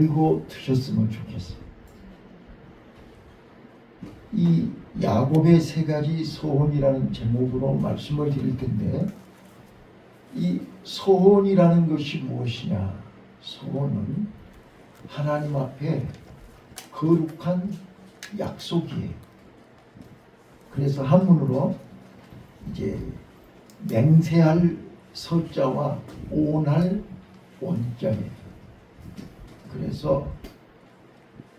알고 드셨으면 좋겠어요. 이 야곱의 세 가지 소원이라는 제목으로 말씀을 드릴 텐데, 이 소원이라는 것이 무엇이냐? 소원은 하나님 앞에 거룩한 약속이에요. 그래서 한문으로 이제 맹세할 서자와 오할 원자예요. 그래서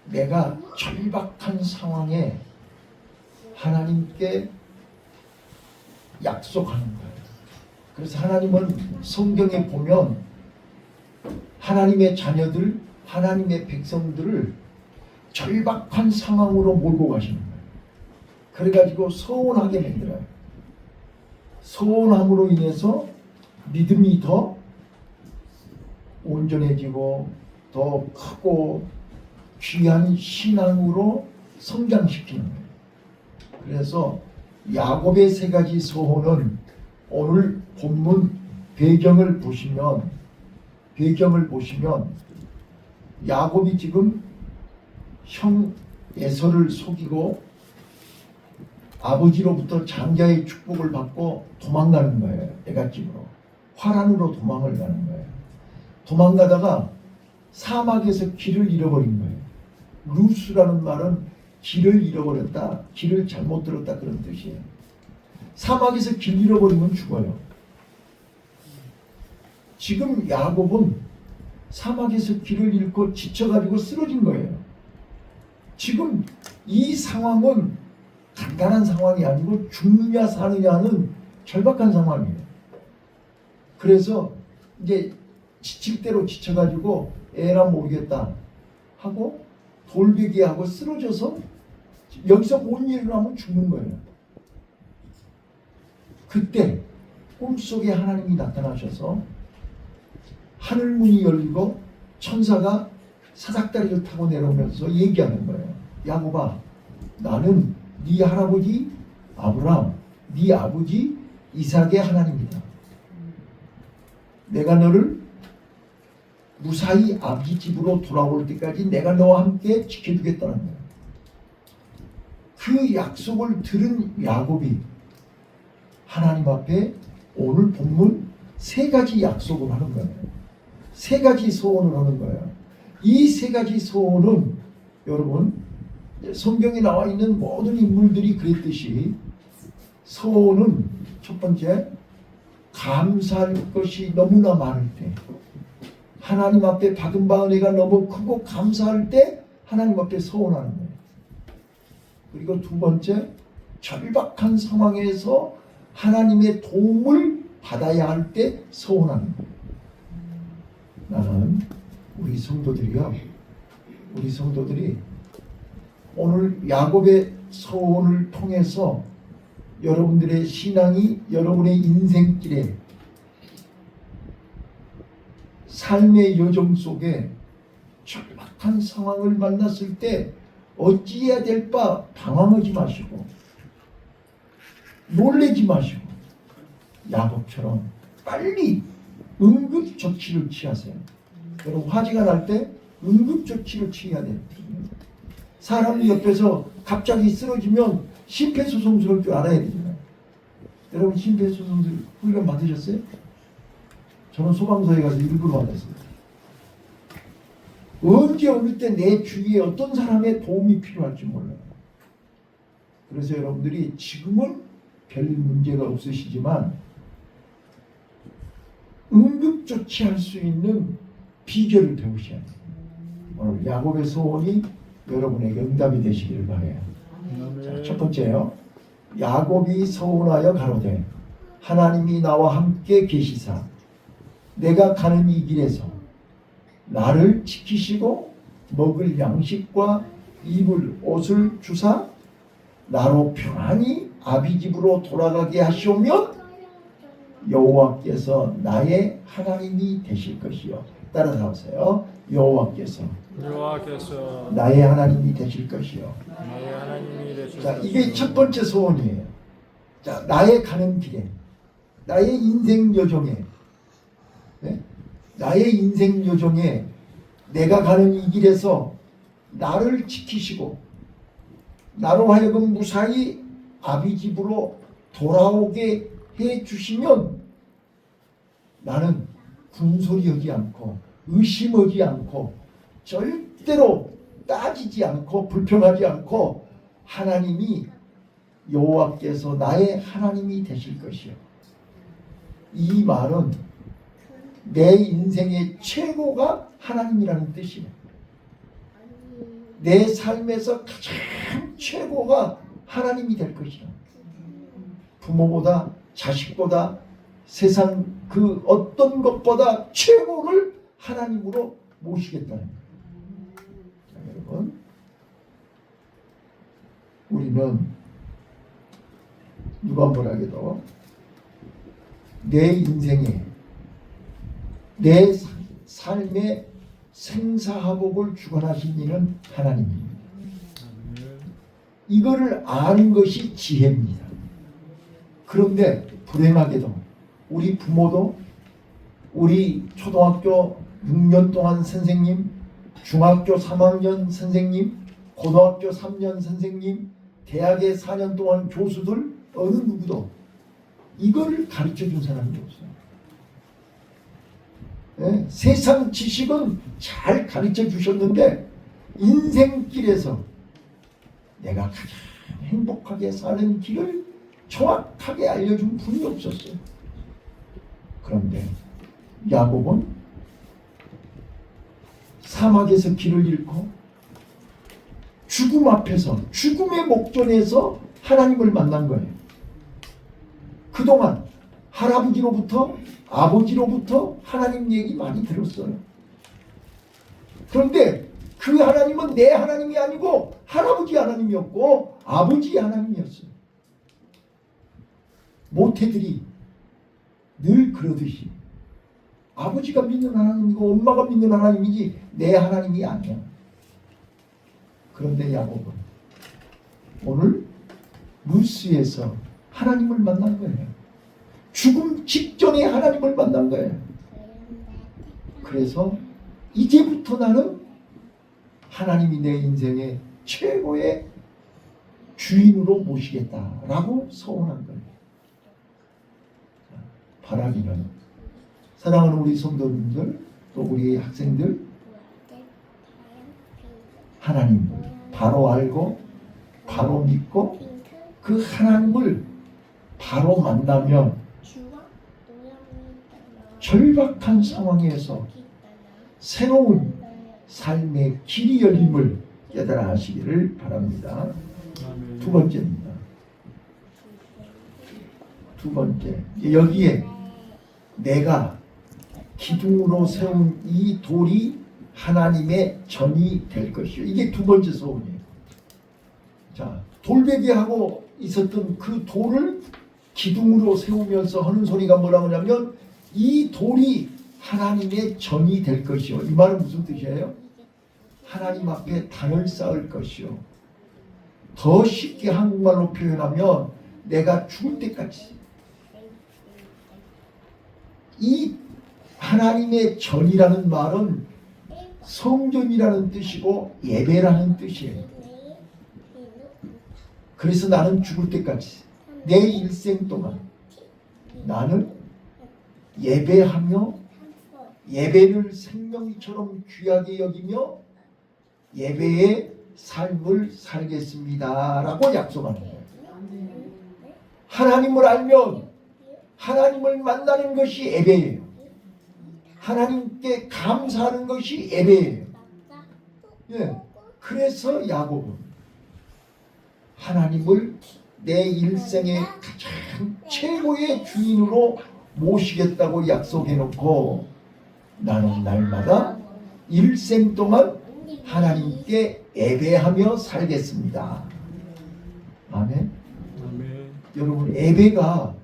내가 절박한 상황에 하나님께 약속하는 거예요. 그래서 하나님은 성경에 보면 하나님의 자녀들, 하나님의 백성들을 절박한 상황으로 몰고 가시는 거예요. 그래가지고 서운하게 만들어요. 서운함으로 인해서 믿음이 더 온전해지고 더 크고 귀한 신앙으로 성장시키는 거예요. 그래서 야곱의 세 가지 소원은 오늘 본문 배경을 보시면 야곱이 지금 형 에서를 속이고 아버지로부터 장자의 축복을 받고 도망가는 거예요. 애갓집으로 화란으로 도망을 가는 거예요. 도망가다가 사막에서 길을 잃어버린 거예요. 루스라는 말은 길을 잃어버렸다, 길을 잘못 들었다 그런 뜻이에요. 사막에서 길 잃어버리면 죽어요. 지금 야곱은 사막에서 길을 잃고 지쳐가지고 쓰러진 거예요. 지금 이 상황은 간단한 상황이 아니고 죽느냐 사느냐는 절박한 상황이에요. 그래서 이제 지칠 대로 지쳐가지고 에라 모르겠다 하고 돌베개하고 쓰러져서 여기서 못 일어나면 죽는 거예요. 그때 꿈속에 하나님이 나타나셔서 하늘문이 열리고 천사가 사닥다리를 타고 내려오면서 얘기하는 거예요. 야곱아, 나는 네 할아버지 아브라함, 네 아버지 이삭의 하나님이다. 내가 너를 무사히 아버지 집으로 돌아올 때까지 내가 너와 함께 지켜주겠다는 거예요. 그 약속을 들은 야곱이 하나님 앞에 오늘 본문 세 가지 약속을 하는 거예요. 세 가지 소원을 하는 거예요. 이 세 가지 소원은 여러분 성경에 나와 있는 모든 인물들이 그랬듯이 소원은 첫 번째, 감사할 것이 너무나 많을 때, 하나님 앞에 받은 바 은혜가 너무 크고 감사할 때 하나님 앞에 소원하는 거예요. 그리고 두 번째, 절박한 상황에서 하나님의 도움을 받아야 할 때 소원하는 거예요. 나는 우리 성도들이 오늘 야곱의 소원을 통해서 여러분들의 신앙이 여러분의 인생길에 삶의 여정 속에 절박한 상황을 만났을 때 어찌해야 될 바 당황하지 마시고 놀래지 마시고 야곱처럼 빨리 응급조치를 취하세요. 여러분 화재가 날 때 응급조치를 취해야 돼요. 사람이 옆에서 갑자기 쓰러지면 심폐소생술할 줄 알아야 되잖아요. 여러분 심폐소생술 훈련 받으셨어요? 저는 소방서에 가서 일부러 받았어요. 언제 어느 때 내 주위에 어떤 사람의 도움이 필요할지 몰라요. 그래서 여러분들이 지금은 별 문제가 없으시지만 응급조치할 수 있는 비결을 배우셔야 돼요. 오늘 야곱의 소원이 여러분에게 응답이 되시기를 바라요. 자, 첫 번째요. 야곱이 소원하여 가로되 하나님이 나와 함께 계시사 내가 가는 이 길에서 나를 지키시고 먹을 양식과 입을 옷을 주사 나로 평안히 아비 집으로 돌아가게 하시오면 여호와께서 나의 하나님이 되실 것이요. 따라서 하세요. 여호와께서 나의 하나님이 되실 것이요. 자, 이게 첫 번째 소원이에요. 자, 나의 가는 길에, 나의 인생 여정에, 네? 나의 인생 여정에 내가 가는 이 길에서 나를 지키시고 나로 하여금 무사히 아비 집으로 돌아오게 해 주시면 나는 군소리하지 않고 의심하지 않고 절대로 따지지 않고 불평하지 않고 하나님이 여호와께서 나의 하나님이 되실 것이요. 이 말은 내 인생의 최고가 하나님이라는 뜻이에요. 내 삶에서 가장 최고가 하나님이 될 것이야. 부모보다 자식보다 세상 그 어떤 것보다 최고를 하나님으로 모시겠다는 거예요. 자, 여러분, 우리는 누가 뭐라해도 내 인생에 내 삶의 생사화복을 주관하신 이는 하나님입니다. 이거를 아는 것이 지혜입니다. 그런데 불행하게도 우리 부모도 우리 초등학교 6년 동안 선생님, 중학교 3학년 선생님, 고등학교 3년 선생님, 대학에 4년 동안 교수들 어느 누구도 이거를 가르쳐준 사람이 없어요. 네? 세상 지식은 잘 가르쳐 주셨는데 인생길에서 내가 가장 행복하게 사는 길을 정확하게 알려준 분이 없었어요. 그런데 야곱은 사막에서 길을 잃고 죽음 앞에서 죽음의 목전에서 하나님을 만난 거예요. 그동안 할아버지로부터 아버지로부터 하나님 얘기 많이 들었어요. 그런데 그 하나님은 내 하나님이 아니고 할아버지 하나님이었고 아버지 하나님이었어요. 모태들이 늘 그러듯이 아버지가 믿는 하나님이고 엄마가 믿는 하나님이지 내 하나님이 아니야. 그런데 야곱은 오늘 루스에서 하나님을 만난 거예요. 죽음 직전에 하나님을 만난 거예요. 그래서 이제부터 나는 하나님이 내 인생의 최고의 주인으로 모시겠다라고 서원한 거예요. 바라기는 사랑하는 우리 성도님들 또 우리 학생들 하나님을 바로 알고 바로 믿고 그 하나님을 바로 만나면 절박한 상황에서 새로운 삶의 길이 열림을 깨달아 하시기를 바랍니다. 두 번째입니다. 두 번째, 여기에 내가 기둥으로 세운 이 돌이 하나님의 전이 될 것이요. 이게 두 번째 소원이에요. 자, 돌베개하고 있었던 그 돌을 기둥으로 세우면서 하는 소리가 뭐라고 하냐면 이 돌이 하나님의 전이 될 것이요. 이 말은 무슨 뜻이에요? 하나님 앞에 단을 쌓을 것이요. 더 쉽게 한국말로 표현하면 내가 죽을 때까지 이 하나님의 전이라는 말은 성전이라는 뜻이고 예배라는 뜻이에요. 그래서 나는 죽을 때까지 내 일생 동안 나는 예배하며 예배를 생명처럼 귀하게 여기며 예배의 삶을 살겠습니다 라고 약속하는 거예요. 하나님을 알면 하나님을 만나는 것이 예배예요. 하나님께 감사하는 것이 예배예요. 예. 그래서 야곱은 하나님을 내 일생의 가장 최고의 주인으로 모시겠다고 약속해놓고 나는 날마다 일생 동안 하나님께 예배하며 살겠습니다. 아멘. 아멘. 여러분, 예배가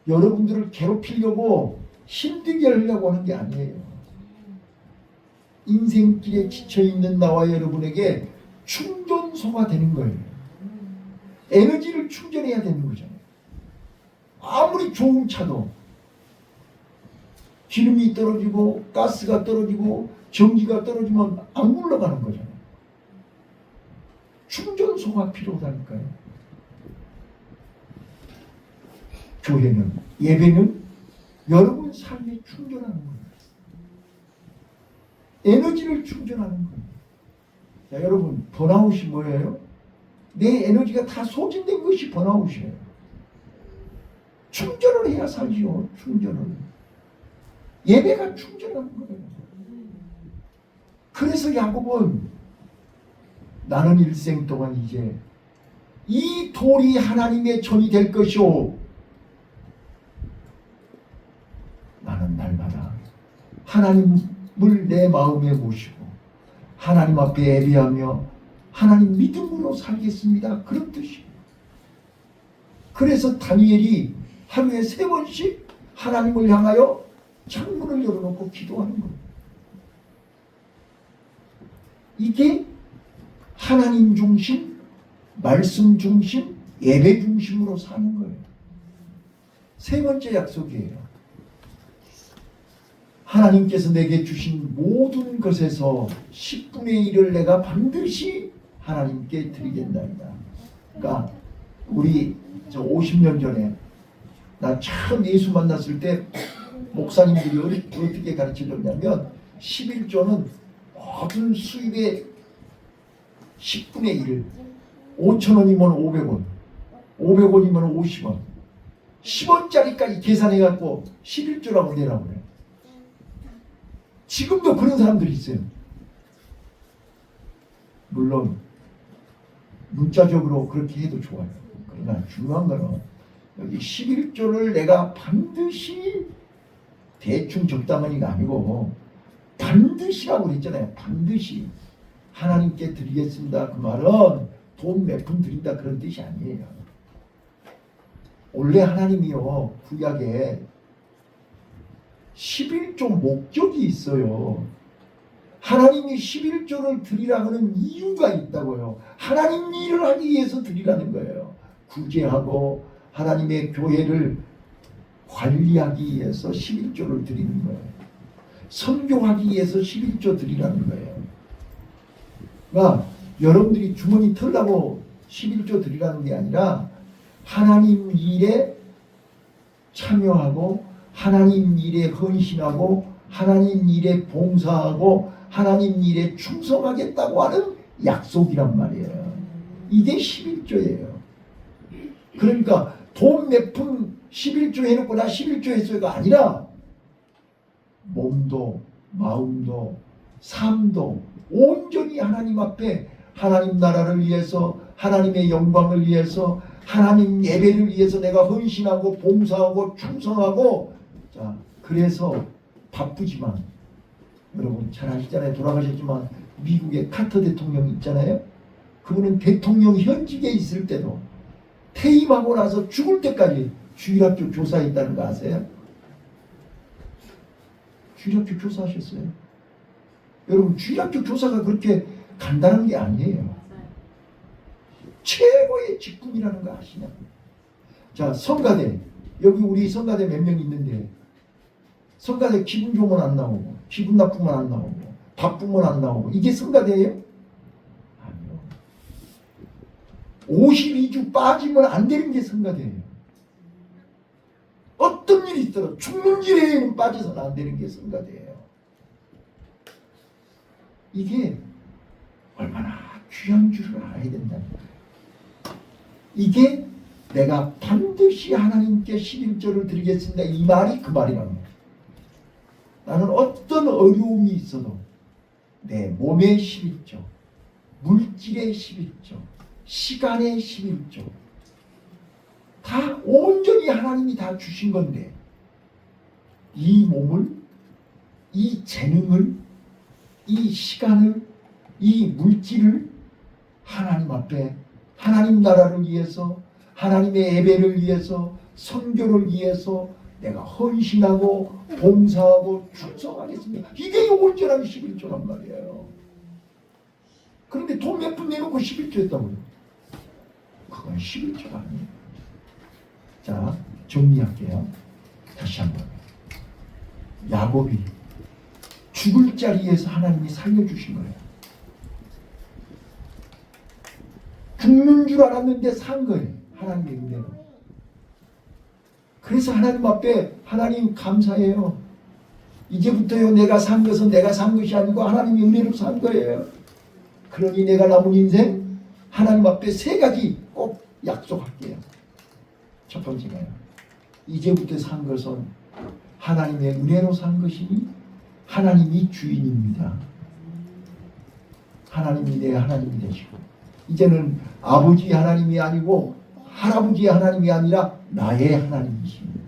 여러분들을 괴롭히려고 힘들게 하려고 하는 게 아니에요. 인생길에 지쳐있는 나와 여러분에게 충전소가 되는 거예요. 에너지를 충전해야 되는 거잖아요. 아무리 좋은 차도 기름이 떨어지고 가스가 떨어지고 전기가 떨어지면 안 굴러가는 거잖아요. 충전소가 필요하다니까요. 교회는, 예배는 여러분 삶에 충전하는 거예요. 에너지를 충전하는 거예요. 자, 여러분, 번아웃이 뭐예요? 내 에너지가 다 소진된 것이 번아웃이에요. 충전을 해야 살지요. 충전을. 예배가 충전하는 거예요. 그래서 야곱은 나는 일생 동안 이제 이 돌이 하나님의 전이 될 것이오. 나는 날마다 하나님을 내 마음에 모시고 하나님 앞에 예배하며 하나님 믿음으로 살겠습니다. 그런 뜻이에요. 그래서 다니엘이 하루에 3번씩 하나님을 향하여 창문을 열어놓고 기도하는 거예요. 이게 하나님 중심, 말씀 중심, 예배 중심으로 사는 거예요. 3번째 약속이에요. 하나님께서 내게 주신 모든 것에서 10분의 1을 내가 반드시 하나님께 드리겠나이다. 그러니까 우리 50년 전에 나 처음 예수 만났을 때 목사님들이 어떻게 가르쳐줬냐면 11조는 모든 수입의 10분의 1을 5,000원이면 500원, 500원이면 50원, 10원짜리까지 계산해갖고 11조라고 내라고 그래요. 지금도 그런 사람들이 있어요. 물론 문자적으로 그렇게 해도 좋아요. 그러나 중요한 거는 여기 11조를 내가 반드시 대충 적당히가 아니고 반드시라고 그랬잖아요. 반드시 하나님께 드리겠습니다. 그 말은 돈 몇 푼 드린다 그런 뜻이 아니에요. 원래 하나님이요 구약에 11조 목적이 있어요. 하나님이 11조를 드리라고 하는 이유가 있다고요. 하나님 일을 하기 위해서 드리라는 거예요. 구제하고 하나님의 교회를 관리하기 위해서 11조를 드리는 거예요. 선교하기 위해서 11조 드리라는 거예요. 그러니까 여러분들이 주머니 털라고 11조 드리라는 게 아니라 하나님 일에 참여하고 하나님 일에 헌신하고 하나님 일에 봉사하고 하나님 일에 충성하겠다고 하는 약속이란 말이에요. 이게 11조예요. 그러니까 돈 몇 푼 11조 해놓고 나 11조 했어요가 아니라 몸도 마음도 삶도 온전히 하나님 앞에 하나님 나라를 위해서 하나님의 영광을 위해서 하나님 예배를 위해서 내가 헌신하고 봉사하고 충성하고 자 그래서 바쁘지만 여러분 잘 아시잖아요. 돌아가셨지만 미국의 카터 대통령이 있잖아요. 그분은 대통령 현직에 있을 때도 퇴임하고 나서 죽을 때까지 주일학교 교사했다는 거 아세요? 주일학교 교사하셨어요. 여러분 주일학교 교사가 그렇게 간단한 게 아니에요. 최고의 직분이라는 거 아시냐? 자 성가대 여기 우리 성가대 몇 명 있는데 성가대 기분 좋으면 안 나오고 기분 나쁘면 안 나오고 바쁘면 안 나오고 이게 성가대예요? 아니요. 52주 빠지면 안 되는 게 성가대예요. 어떤 일이 있더라도 죽는 길에는 빠져서는 안 되는 게 성가대예요. 이게 얼마나 귀한 줄을 알아야 된다니까. 이게 내가 반드시 하나님께 11조를 드리겠습니다. 이 말이 그 말이라는 거예요. 나는 어떤 어려움이 있어도 내 몸의 11조, 물질의 11조, 시간의 11조 다 온전히 하나님이 다 주신 건데 이 몸을, 이 재능을, 이 시간을, 이 물질을 하나님 앞에 하나님 나라를 위해서 하나님의 예배를 위해서 선교를 위해서 내가 헌신하고 봉사하고 충성하겠습니다. 이게 온전한 11조란 말이에요. 그런데 돈 몇 푼 내놓고 11조 했다고요. 그건 11조가 아니에요. 자 정리할게요. 다시 한번 야곱이 죽을 자리에서 하나님이 살려주신 거예요. 죽는 줄 알았는데 산 거예요. 하나님의 은혜로. 그래서 하나님 앞에 하나님 감사해요. 이제부터요 내가 산 것은 내가 산 것이 아니고 하나님의 은혜로 산 거예요. 그러니 내가 남은 인생 하나님 앞에 세 가지 꼭 약속할게요. 첫 번째가요. 이제부터 산 것은 하나님의 은혜로 산 것이니 하나님이 주인입니다. 하나님이 내 하나님이 되시고 이제는 아버지 하나님이 아니고 할아버지 하나님이 아니라 나의 하나님이십니다.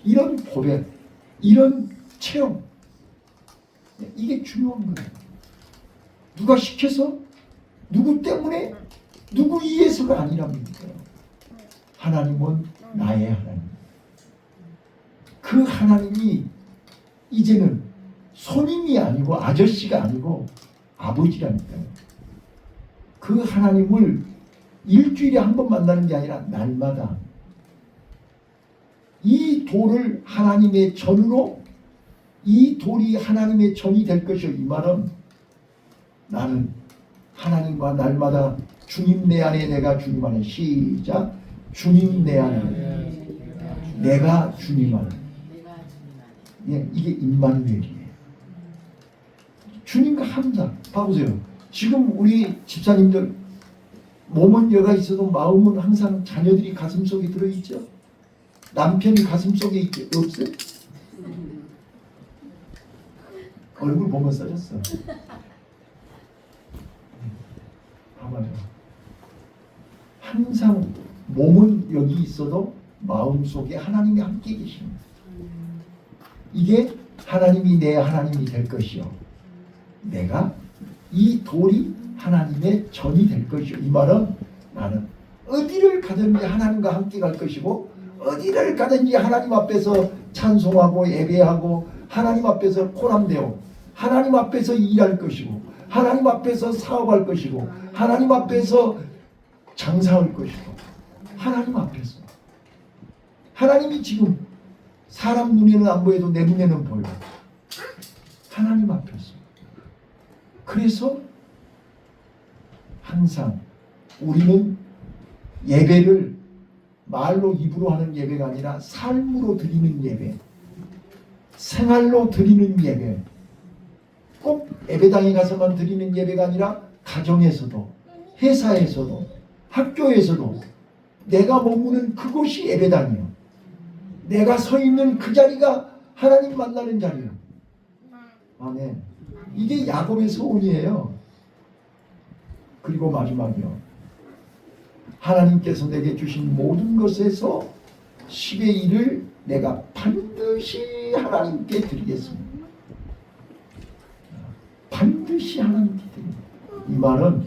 이런 고백, 이런 체험, 이게 중요한 거예요. 누가 시켜서, 누구 때문에, 누구 위해서가 아니랍니다. 하나님은 나의 하나님. 그 하나님이 이제는 손님이 아니고 아저씨가 아니고 아버지라니까요. 그 하나님을 일주일에 한 번 만나는 게 아니라 날마다 이 돌을 하나님의 전으로, 이 돌이 하나님의 전이 될 것이요. 이 말은 나는 하나님과 날마다 주님 내 안에 내가 주님 안에, 시작, 주님 내 안에 내가 주님 안에. 예, 이게 임마누엘이에요. 주님과 항상 봐보세요. 지금 우리 집사님들 몸은 여가 있어도 마음은 항상 자녀들이 가슴속에 들어있죠. 남편이 가슴속에 있지 없어요? 얼굴 보면 써졌어. 봐봐요. 항상 몸은 여기 있어도 마음속에 하나님이 함께 계십니다. 이게 하나님이 내 하나님이 될 것이요. 내가 이 돌이 하나님의 전이 될 것이요. 이 말은 나는 어디를 가든지 하나님과 함께 갈 것이고 어디를 가든지 하나님 앞에서 찬송하고 예배하고 하나님 앞에서 코람되어 하나님 앞에서 일할 것이고 하나님 앞에서 사업할 것이고 하나님 앞에서 장사할 것이고 하나님 앞에서 하나님이 지금 사람 눈에는 안 보여도 내 눈에는 보여. 하나님 앞에서. 그래서 항상 우리는 예배를 말로 입으로 하는 예배가 아니라 삶으로 드리는 예배, 생활로 드리는 예배, 꼭 예배당에 가서만 드리는 예배가 아니라 가정에서도 회사에서도 학교에서도 내가 머무는 그곳이 예배당이에요. 내가 서 있는 그 자리가 하나님 만나는 자리예요. 아멘. 이게 야곱의 소원이에요. 그리고 마지막이요. 하나님께서 내게 주신 모든 것에서 10의 1을 내가 반드시 하나님께 드리겠습니다. 반드시 하나님께 드립니다. 이 말은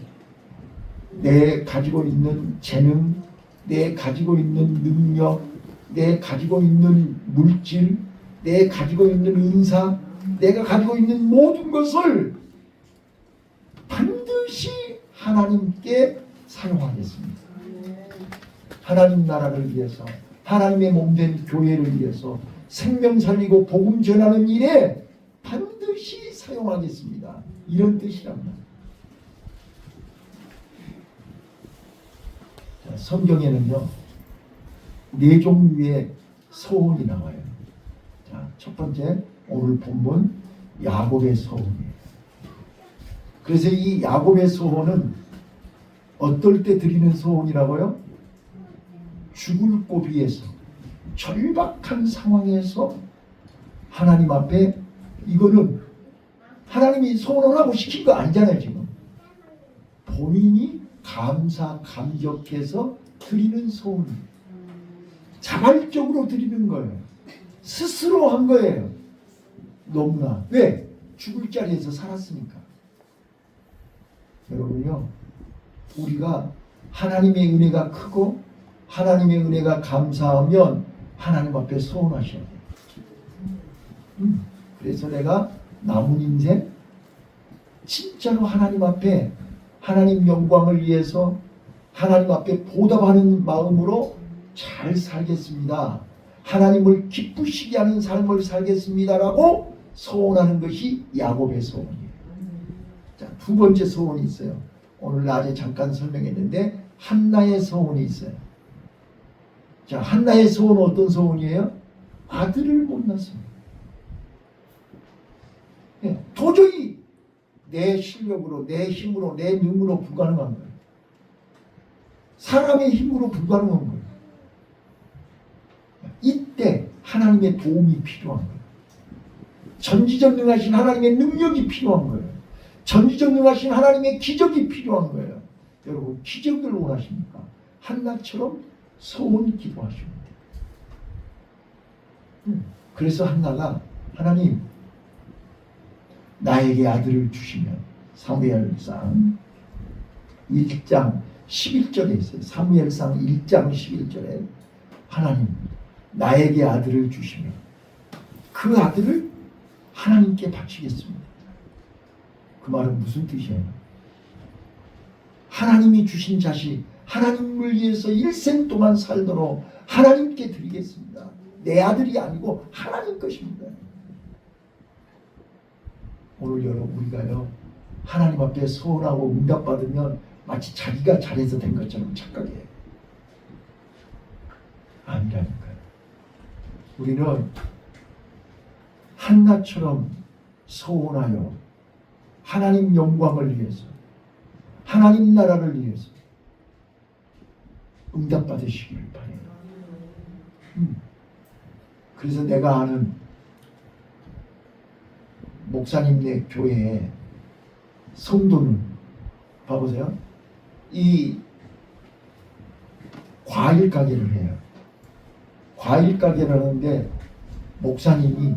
내 가지고 있는 재능, 내 가지고 있는 능력, 내 가지고 있는 물질, 내 가지고 있는 은사, 내가 가지고 있는 모든 것을 반드시 하나님께 사용하겠습니다. 하나님 나라를 위해서, 하나님의 몸된 교회를 위해서 생명 살리고 복음 전하는 일에 반드시 사용하겠습니다. 이런 뜻이랍니다. 자, 성경에는요 4종류의 소원이 나와요. 자, 첫 번째 오늘 본문 야곱의 소원이에요. 그래서 이 야곱의 소원은 어떨 때 드리는 소원이라고요? 죽을 고비에서 절박한 상황에서 하나님 앞에, 이거는 하나님이 소원하라고 시킨 거 아니잖아요. 지금 본인이 감사 감격해서 드리는 소원이에요. 자발적으로 드리는 거예요. 스스로 한 거예요. 너무나. 왜? 죽을 자리에서 살았으니까. 여러분요, 우리가 하나님의 은혜가 크고 하나님의 은혜가 감사하면 하나님 앞에 소원하셔야 돼요. 그래서 내가 남은 인생 진짜로 하나님 앞에 하나님 영광을 위해서 하나님 앞에 보답하는 마음으로 잘 살겠습니다. 하나님을 기쁘시게 하는 삶을 살겠습니다라고 소원하는 것이 야곱의 소원이에요. 자, 두 번째 소원이 있어요. 오늘 낮에 잠깐 설명했는데 한나의 소원이 있어요. 자, 한나의 소원은 어떤 소원이에요? 아들을 못 낳습니다. 도저히 내 실력으로, 내 힘으로, 내 능으로 불가능한 거예요. 사람의 힘으로 불가능한 거예요. 이때 하나님의 도움이 필요한 거예요. 전지전능하신 하나님의 능력이 필요한 거예요. 전지전능하신 하나님의 기적이 필요한 거예요. 여러분, 기적을 원하십니까? 한나처럼 소원 기도하시면 돼요. 그래서 한나가 하나님 나에게 아들을 주시면, 사무엘상 1장 11절에 있어요. 사무엘상 1장 11절에 하나님 나에게 아들을 주시면 그 아들을 하나님께 바치겠습니다. 그 말은 무슨 뜻이에요? 하나님이 주신 자식, 하나님을 위해서 일생 동안 살도록 하나님께 드리겠습니다. 내 아들이 아니고 하나님 것입니다. 오늘 여러분, 우리가요 하나님 앞에 소원하고 응답받으면 마치 자기가 잘해서 된 것처럼 착각해요. 아니라니까요. 우리는 한나처럼 소원하여 하나님 영광을 위해서, 하나님 나라를 위해서 응답받으시기를 바라요. 그래서 내가 아는 목사님네 교회에 성도는 봐보세요. 이 과일 가게를 해요. 과일 가게를 하는데 목사님이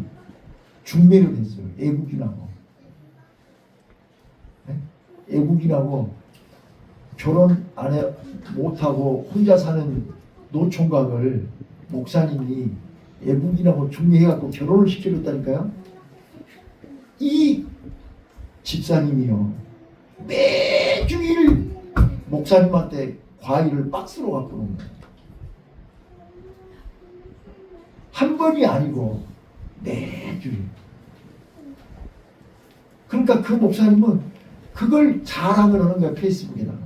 중매를 했어요. 애국인하고. 네? 애국인하고 결혼 안 해 못하고 혼자 사는 노총각을 목사님이 애국인하고 중매해갖고 결혼을 시켜줬다니까요. 이 집사님이요 매주일 목사님한테 과일을 박스로 갖고 오는 거예요. 한 번이 아니고 매주일. 그러니까 그 목사님은 그걸 자랑을 하는 거예요. 페이스북에다가.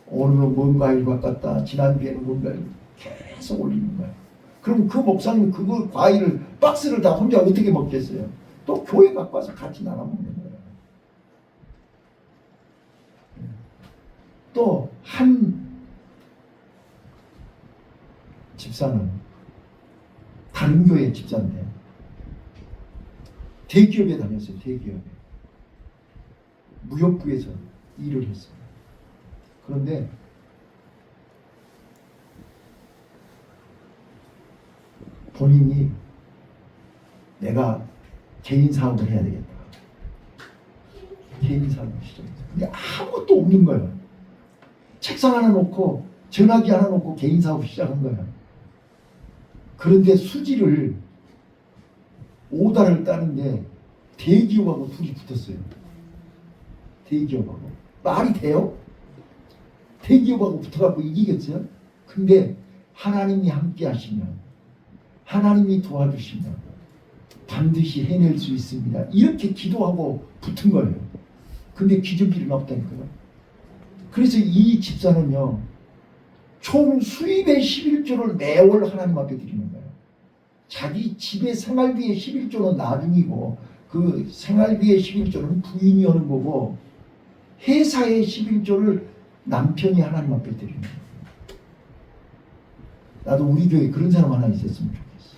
오늘은 뭔 과일 바꿨다, 지난주에는 뭔 과일 계속 올리는 거예요. 그럼 그 목사님은 그거 과일을 박스를 다 혼자 어떻게 먹겠어요? 또 교회 갖고 와서 같이 나눠 먹는 거예요. 또 한 집사는 다른 교회 집사인데 대기업에 다녔어요. 대기업에 무역부에서 일을 했어요. 그런데 본인이 내가 개인 사업을 해야 되겠다. 개인 사업을 시작했어요. 근데 아무것도 없는 거예요. 책상 하나 놓고 전화기 하나 놓고 개인 사업 시작한 거예요. 그런데 수지를 5달을 따는데 대기업하고 둘이 붙었어요. 대기업하고. 말이 돼요? 대기업하고 붙어갖고 이기겠어요? 근데 하나님이 함께 하시면, 하나님이 도와주시면 반드시 해낼 수 있습니다. 이렇게 기도하고 붙은 거예요. 근데 기적이 일어났다니까요. 그래서 이 집사는요, 총 수입의 11조를 매월 하나님 앞에 드리는 거예요. 자기 집의 생활비의 11조는 나중이고, 그 생활비의 11조는 부인이 하는 거고, 회사의 11조를 남편이 하나님 앞에 드리는 거예요. 나도 우리 교회에 그런 사람 하나 있었으면 좋겠어.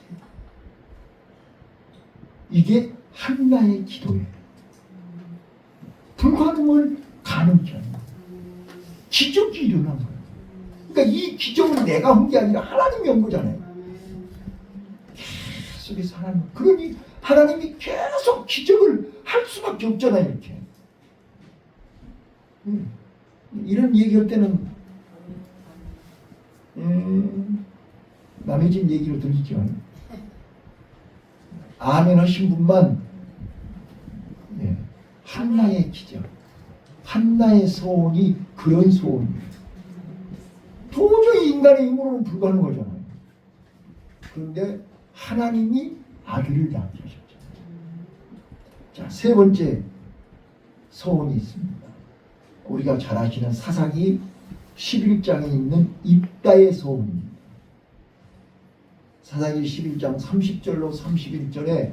이게 한나의 기도예요. 불가능을 가능케 하는 거예요. 기적이 일어난 거예요. 그러니까 이 기적은 내가 한 게 아니라 하나님이 한 거잖아요. 계속해서 하나님, 그러니 하나님이 계속 기적을 할 수밖에 없잖아요. 이렇게. 이런 얘기할 때는 남의 집 얘기로 들리죠. 아멘 하신 분만 한나의 기적, 한나의 소원이 그런 소원이에요. 도저히 인간의 힘으로는 불가능하잖아요. 그런데 하나님이 아들을 낳게 하셨죠. 자, 세 번째 소원이 있습니다. 우리가 잘 아시는 사사기 11장에 있는 입다의 소원입니다. 사사기 11장 30절로 31절에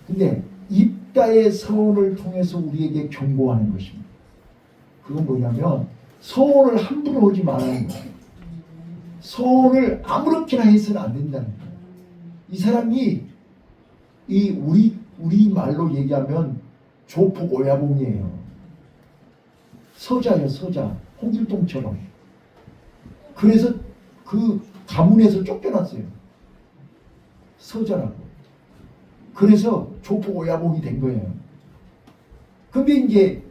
근데 입다의 소원을 통해서 우리에게 경고하는 것입니다. 그건 뭐냐면 소원을 함부로 하지 말라는 거예요. 소원을 아무렇게나 해서는 안 된다는 거예요. 이 사람이 우리 말로 얘기하면 조폭 오야봉이에요. 서자예요, 서자. 홍길동처럼. 그래서 그 가문에서 쫓겨났어요. 서자라고. 그래서 조폭 오야봉이 된 거예요. 근데 이제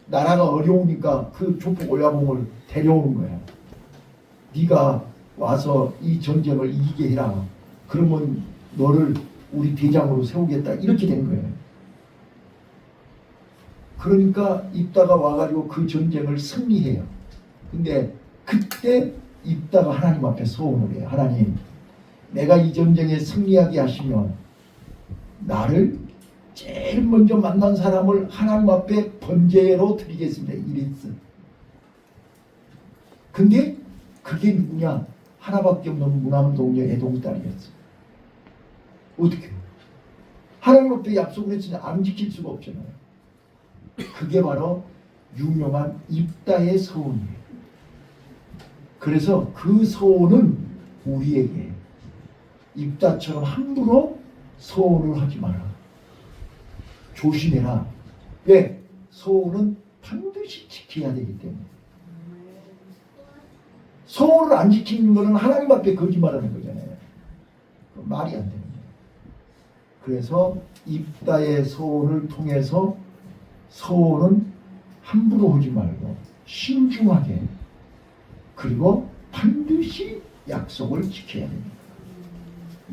나라가 어려우니까 그 조폭 오야봉을 데려오는 거예요. 네가 와서 이 전쟁을 이기게 해라. 그러면 너를 우리 대장으로 세우겠다. 이렇게 된 거예요. 그러니까 입다가 와가지고 그 전쟁을 승리해요. 근데 그때 입다가 하나님 앞에 소원을 해요. 하나님, 내가 이 전쟁에 승리하게 하시면 나를 제일 먼저 만난 사람을 하나님 앞에 번제로 드리겠습니다. 이랬어. 근데 그게 누구냐? 하나밖에 없는 무남동녀 애동딸이었어. 어떻게? 하나님 앞에 약속을 했으니 안 지킬 수가 없잖아요. 그게 바로 유명한 입다의 소원이에요. 그래서 그 소원은 우리에게 입다처럼 함부로 소원을 하지 마라. 조심해라. 왜? 소원은 반드시 지켜야 되기 때문에. 소원을 안 지키는 것은 하나님 앞에 거짓말하는 거잖아요. 말이 안 되는 거예요. 그래서 입다의 소원을 통해서 소원은 함부로 하지 말고 신중하게 그리고 반드시 약속을 지켜야 됩니다.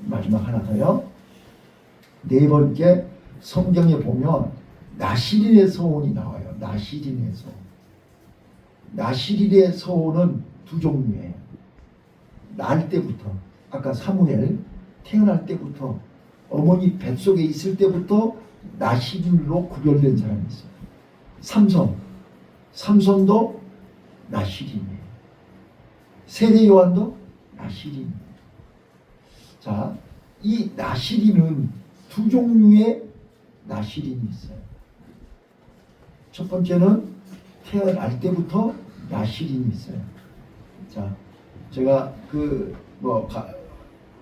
마지막 하나 더요. 네 번째, 성경에 보면 나시린의 소원이 나와요. 나시린의 소원. 나시린의 소원은 두 종류예요. 날 때부터, 아까 사무엘 태어날 때부터 어머니 뱃속에 있을 때부터 나시린으로 구별된 사람이 있어요. 삼손도 나시린이에요. 세례 요한도 나시린이에요. 자, 이 나시린은 두 종류의 나시린이 있어요. 첫 번째는 태어날 때부터 나시린이 있어요. 자, 제가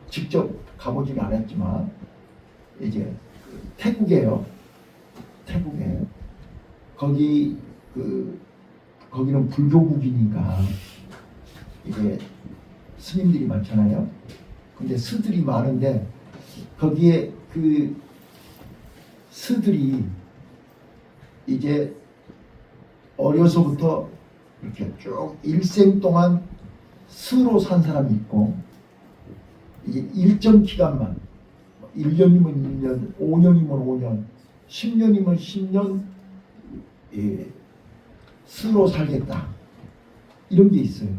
직접 가보지는 않았지만 이제 태국에요. 거기는 불교국이니까 이제 스님들이 많잖아요. 근데 스들이 많은데 거기에 그 스들이 이제 어려서부터 이렇게 쭉 일생 동안 스로 산 사람이 있고 이제 일정 기간만 1년이면 1년, 5년이면 5년, 10년이면 10년 스로 살겠다. 이런 게 있어요.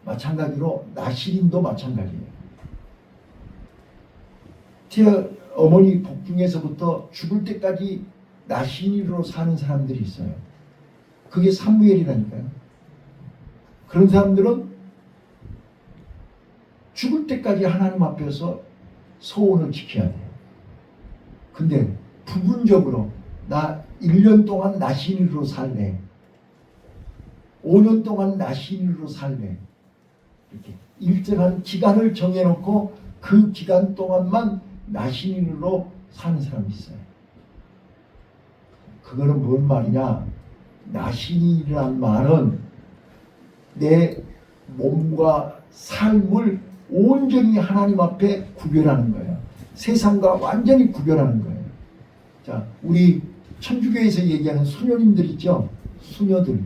마찬가지로 나시린도 마찬가지예요. 어머니 복중에서부터 죽을 때까지 나시린으로 사는 사람들이 있어요. 그게 사무엘이라니까요. 그런 사람들은 죽을 때까지 하나님 앞에서 소원을 지켜야 돼요. 근데 부분적으로 나 1년 동안 나시린으로 살래. 5년 동안 나시린으로 살래. 이렇게 일정한 기간을 정해놓고 그 기간 동안만 나시린으로 사는 사람이 있어요. 그거는 뭔 말이냐? 나시린이란 말은 내 몸과 삶을 온전히 하나님 앞에 구별하는 거예요. 세상과 완전히 구별하는 거예요. 자, 우리 천주교에서 얘기하는 수녀님들 있죠? 수녀들.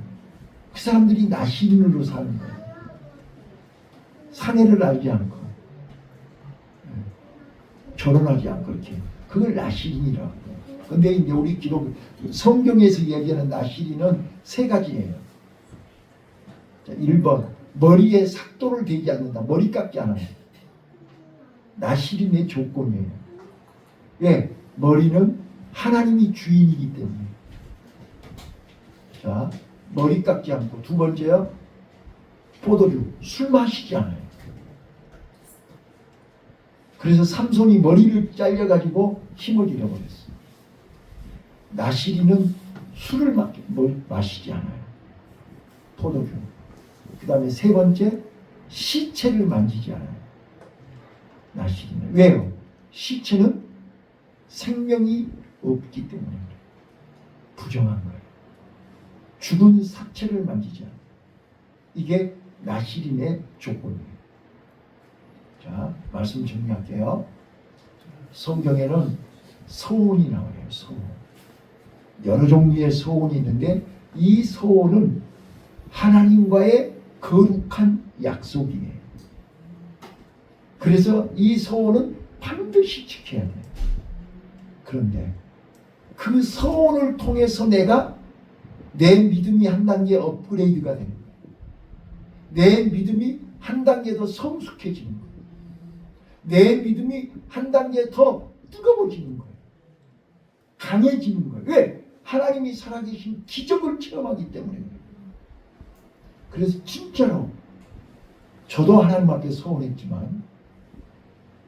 그 사람들이 나시린으로 사는 거예요. 사내를 알지 않고 결혼하지 않고 이렇게. 그걸 나시린이라고 해요. 근데 이제 우리 기독 성경에서 얘기하는 나시린은 세 가지예요. 자, 1번 머리에 삭도를 대지 않는다. 머리 깎지 않아요. 나시린의 조건이에요. 왜? 머리는 하나님이 주인이기 때문에. 자, 머리 깎지 않고. 두 번째요, 포도주, 술 마시지 않아요. 그래서 삼손이 머리를 잘려가지고 힘을 잃어버렸어요. 나시리는 술을 마시지 않아요. 포도주. 그 다음에 세 번째, 시체를 만지지 않아요. 나시리는. 왜요? 시체는 생명이 없기 때문에 부정한 거예요. 죽은 사체를 만지지 않아요. 이게 나시린의 조건이에요. 자, 말씀 정리할게요. 성경에는 서원이 나와요. 서원. 여러 종류의 서원이 있는데 이 서원은 하나님과의 거룩한 약속이에요. 그래서 이 서원은 반드시 지켜야 돼요. 그런데 그 서원을 통해서 내가 내 믿음이 한 단계 업그레이드가 되는 거예요. 내 믿음이 한 단계 더 성숙해지는 거예요. 내 믿음이 한 단계 더 뜨거워지는 거예요. 강해지는 거예요. 왜? 하나님이 살아계신 기적을 체험하기 때문에. 그래서 진짜로 저도 하나님 앞에 서원했지만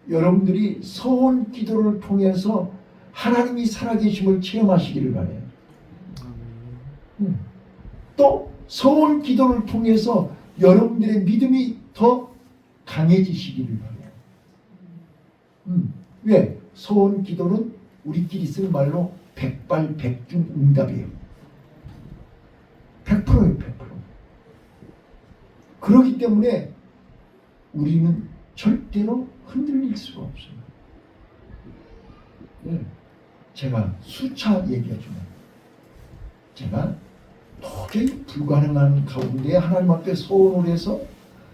여러분들이 서원 기도를 통해서 하나님이 살아계심을 체험하시기를 바라요. 또 서원 기도를 통해서 여러분들의 믿음이 더 강해지시기를 바라요. 왜? 서원 기도는 우리끼리 쓰는 말로 백발백중 응답이에요. 100%예요. 100%. 그렇기 때문에 우리는 절대로 흔들릴 수가 없어요. 네. 제가 수차 얘기하지만 제가 도저히 불가능한 가운데 하나님 앞에 소원을 해서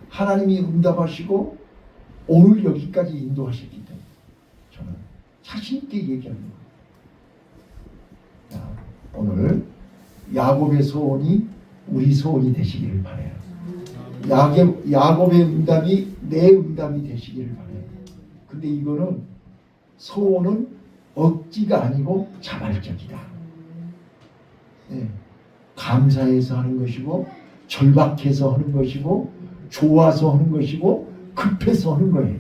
하나님이 응답하시고 오늘 여기까지 인도하셨기 때문에 저는 자신 있게 얘기합니다. 자, 오늘 야곱의 소원이 우리 소원이 되시기를 바라요. 야곱의 응답이 내 응답이 되시기를 바라요. 근데 이거는 소원은 억지가 아니고 자발적이다. 네. 감사해서 하는 것이고 절박해서 하는 것이고 좋아서 하는 것이고 급해서 하는 거예요.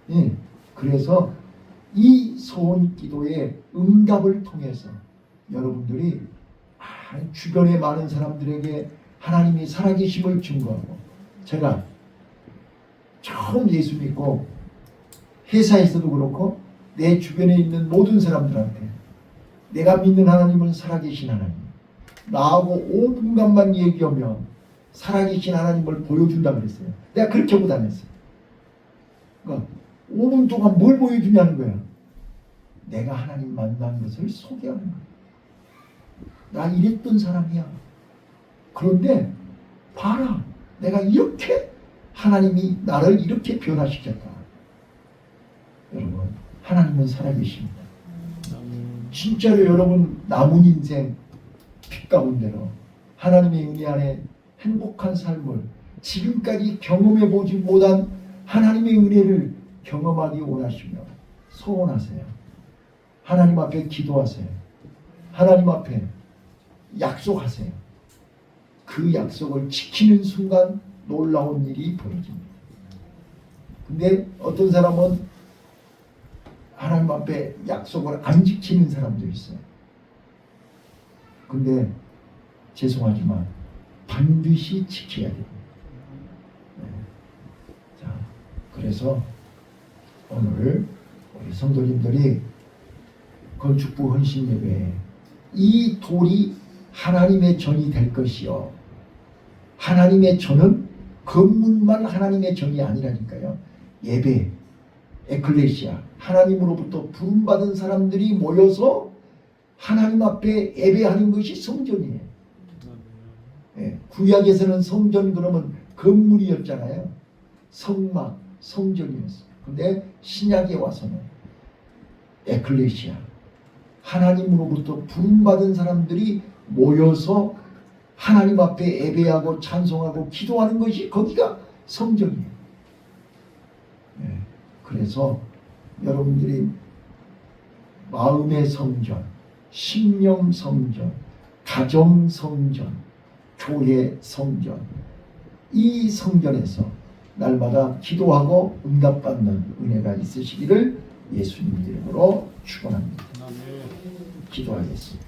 네. 그래서 이 소원 기도의 응답을 통해서 여러분들이 주변에 많은 사람들에게 하나님이 살아계심을 증거하고, 제가 처음 예수 믿고 회사에서도 그렇고 내 주변에 있는 모든 사람들한테 내가 믿는 하나님은 살아계신 하나님, 나하고 5분간만 얘기하면 살아계신 하나님을 보여준다 그랬어요. 내가 그렇게 하고 다녔어요. 그러니까 5분 동안 뭘 보여주냐는 거야. 내가 하나님 만난 것을 소개하는 거야. 나 이랬던 사람이야. 그런데 봐라, 내가 이렇게 하나님이 나를 이렇게 변화시켰다. 여러분, 하나님은 살아계십니다. 진짜로 여러분 남은 인생 빛 가운데로 하나님의 은혜 안에 행복한 삶을 지금까지 경험해 보지 못한 하나님의 은혜를 경험하기 원하시며 소원하세요. 하나님 앞에 기도하세요. 하나님 앞에 약속하세요. 그 약속을 지키는 순간 놀라운 일이 벌어집니다. 근데 어떤 사람은 하나님 앞에 약속을 안 지키는 사람도 있어요. 근데 죄송하지만 반드시 지켜야 됩니다. 네. 자, 그래서 오늘 우리 성도님들이 건축부 헌신 예배에 이 돌이 하나님의 전이 될 것이요. 하나님의 전은 건물만 하나님의 전이 아니라니까요. 예배, 에클레시아, 하나님으로부터 부름받은 사람들이 모여서 하나님 앞에 예배하는 것이 성전이에요. 예, 구약에서는 성전 그러면 건물이었잖아요. 성막, 성전이었어요. 근데 신약에 와서는 에클레시아, 하나님으로부터 부름받은 사람들이 모여서 하나님 앞에 예배하고 찬송하고 기도하는 것이 거기가 성전이에요. 네. 그래서 여러분들이 마음의 성전, 심령 성전, 가정 성전, 교회 성전, 이 성전에서 날마다 기도하고 응답받는 은혜가 있으시기를 예수님 이름으로 축원합니다. 기도하겠습니다.